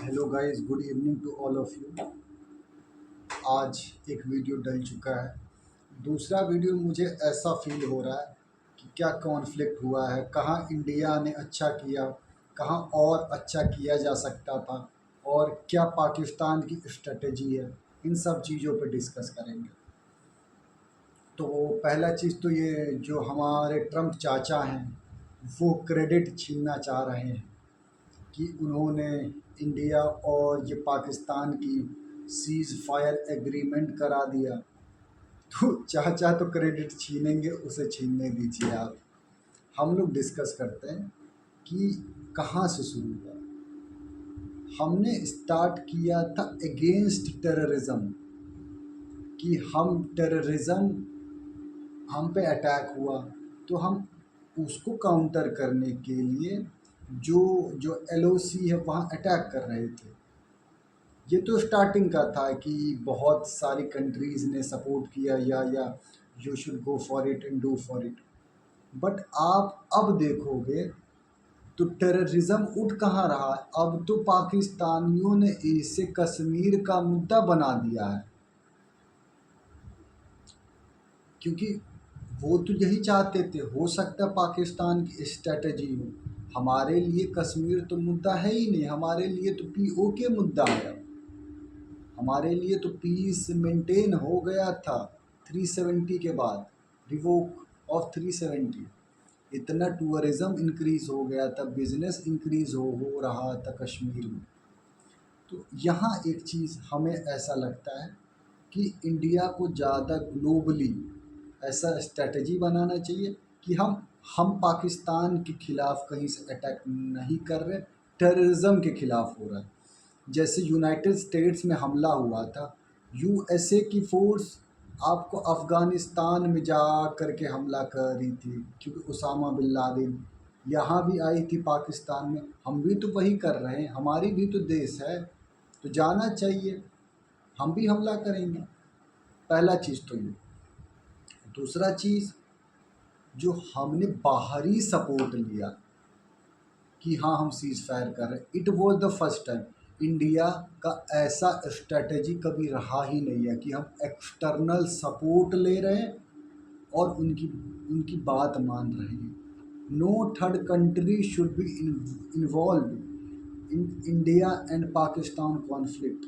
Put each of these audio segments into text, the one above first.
Hello guys, good evening to all of you. आज एक video डल चुका है। दूसरा वीडियो मुझे ऐसा फील हो रहा है कि क्या कॉन्फ्लिक्ट हुआ है, कहाँ इंडिया ने अच्छा किया, कहाँ और अच्छा किया जा सकता था, और क्या पाकिस्तान की स्ट्रेटजी है। इन सब चीज़ों पे डिस्कस करेंगे। तो पहला चीज़ तो ये जो हमारे ट्रम्प चाचा हैं वो क्रेडिट छीनना चाह रहे हैं कि उन्होंने इंडिया और ये पाकिस्तान की सीज़ फायर एग्रीमेंट करा दिया। तो चाचा तो क्रेडिट छीनेंगे, उसे छीनने दीजिए आप। हम लोग डिस्कस करते हैं कि कहाँ से शुरू हुआ। हमने स्टार्ट किया था अगेंस्ट टेररिज्म, कि हम टेररिज्म, हम पे अटैक हुआ तो हम उसको काउंटर करने के लिए जो जो एलओसी है वहाँ अटैक कर रहे थे। ये तो स्टार्टिंग का था कि बहुत सारी कंट्रीज़ ने सपोर्ट किया या you should go for it and do for it. But आप अब देखोगे तो टेररिज्म उठ कहाँ रहा है। अब तो पाकिस्तानियों ने इसे कश्मीर का मुद्दा बना दिया है, क्योंकि वो तो यही चाहते थे। हो सकता है पाकिस्तान की स्ट्रेटजी हो, हमारे लिए कश्मीर तो मुद्दा है ही नहीं, हमारे लिए तो पीओके मुद्दा है। हमारे लिए तो पीस मेंटेन हो गया था 370 के बाद, रिवोक ऑफ 370। इतना टूरिज़्म इंक्रीज़ हो गया था, बिजनेस इंक्रीज़ हो रहा था कश्मीर में। तो यहाँ एक चीज़ हमें ऐसा लगता है कि इंडिया को ज़्यादा ग्लोबली ऐसा स्ट्रेटजी बनाना चाहिए कि हम पाकिस्तान के ख़िलाफ़ कहीं से अटैक नहीं कर रहे, टेररिज्म के ख़िलाफ़ हो रहा है। जैसे यूनाइटेड स्टेट्स में हमला हुआ था, यूएसए की फ़ोर्स आपको अफ़गानिस्तान में जा कर के हमला कर रही थी, क्योंकि उसामा बिन लादेन यहाँ भी आई थी पाकिस्तान में। हम भी तो वही कर रहे हैं, हमारी भी तो देश है, तो जाना चाहिए, हम भी हमला करेंगे। पहला चीज़ तो ये। दूसरा चीज़, जो हमने बाहरी सपोर्ट लिया कि हाँ हम सीज़ फायर कर रहे हैं, it was the first time. India का ऐसा स्ट्रेटजी कभी रहा ही नहीं है कि हम एक्सटर्नल सपोर्ट ले रहे हैं और उनकी उनकी बात मान रहे हैं। No third country should be involve in India and Pakistan conflict.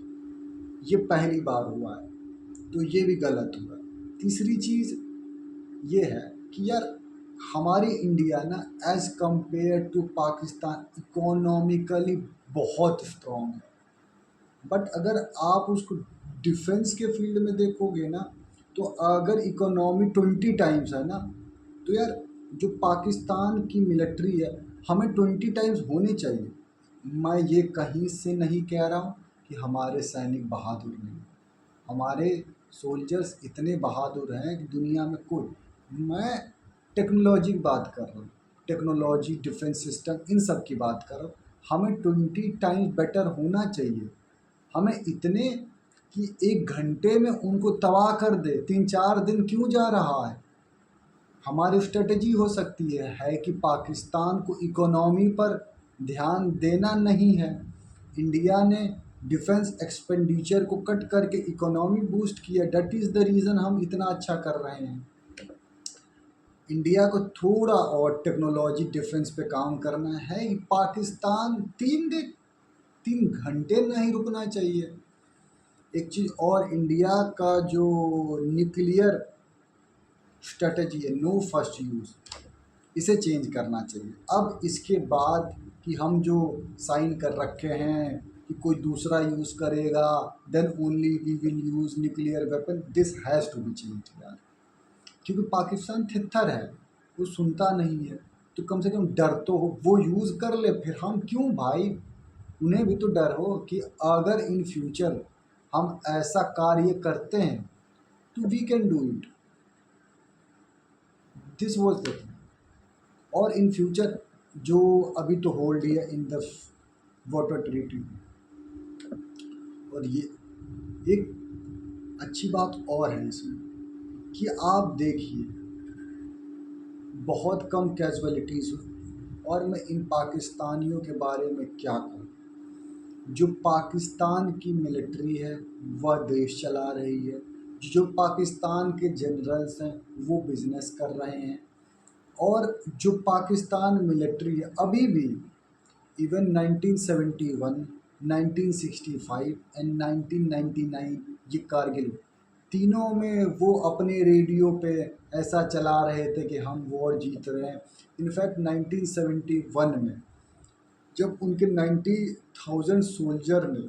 ये पहली बार हुआ है, तो ये भी गलत हुआ। तीसरी चीज़ ये है कि यार हमारी इंडिया ना as compare to Pakistan economically बहुत स्ट्रॉन्ग है। बट अगर आप उसको डिफेंस के फील्ड में देखोगे ना, तो अगर इकोनॉमी 20 टाइम्स है ना, तो यार जो पाकिस्तान की मिलिट्री है, हमें 20 टाइम्स होनी चाहिए। मैं ये कहीं से नहीं कह रहा हूँ कि हमारे सैनिक बहादुर नहीं, हमारे सोल्जर्स इतने बहादुर हैं कि दुनिया में कोई। मैं टेक्नोलॉजी की बात कर रहा हूँ, टेक्नोलॉजी, डिफेंस सिस्टम, इन सब की बात कर रहा हूँ। हमें 20 टाइम्स बेटर होना चाहिए। हमें इतने कि 1 घंटे में उनको तबाह कर दे, 3-4 दिन क्यों जा रहा है। हमारी स्ट्रेटजी हो सकती है कि पाकिस्तान को इकोनॉमी पर ध्यान देना नहीं है। इंडिया ने डिफेंस एक्सपेंडिचर को कट करके इकोनॉमी बूस्ट किया, दैट इज़ द रीज़न हम इतना अच्छा कर रहे हैं। इंडिया को थोड़ा और टेक्नोलॉजी डिफेंस पे काम करना है। पाकिस्तान 3 घंटे नहीं रुकना चाहिए। एक चीज़ और, इंडिया का जो न्यूक्लियर स्ट्रेटजी है, नो फर्स्ट यूज़, इसे चेंज करना चाहिए। अब इसके बाद कि हम जो साइन कर रखे हैं कि कोई दूसरा यूज़ करेगा, then only we will use nuclear weapon, this has to be change यार। क्योंकि पाकिस्तान थित्तर है, वो सुनता नहीं है। तो कम से कम डर तो हो, वो यूज़ कर ले, फिर हम क्यों भाई। उन्हें भी तो डर हो कि अगर इन फ्यूचर हम ऐसा कार्य करते हैं तो we can do it, this was the thing. और इन फ्यूचर जो अभी तो होल्ड है इन द वाटर ट्रीटी। और ये एक अच्छी बात और है इसमें कि आप देखिए बहुत कम कैजुअलिटीज़ हुई। और मैं इन पाकिस्तानियों के बारे में क्या कहूँ, जो पाकिस्तान की मिलिट्री है वह देश चला रही है, जो पाकिस्तान के जनरल्स हैं वो बिजनेस कर रहे हैं, और जो पाकिस्तान मिलिट्री है अभी भी इवन 1971, 1965 एंड 1999, ये कारगिल, तीनों में वो अपने रेडियो पे ऐसा चला रहे थे कि हम वॉर जीत रहे हैं। इनफैक्ट 1971 में जब उनके 90,000 सोल्जर ने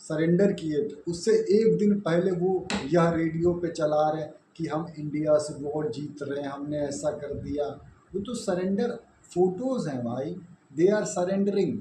सरेंडर किए थे, उससे एक दिन पहले वो यह रेडियो पे चला रहे हैं कि हम इंडिया से वॉर जीत रहे हैं, हमने ऐसा कर दिया। वो तो सरेंडर फोटोज़ हैं भाई, दे आर सरेंडरिंग।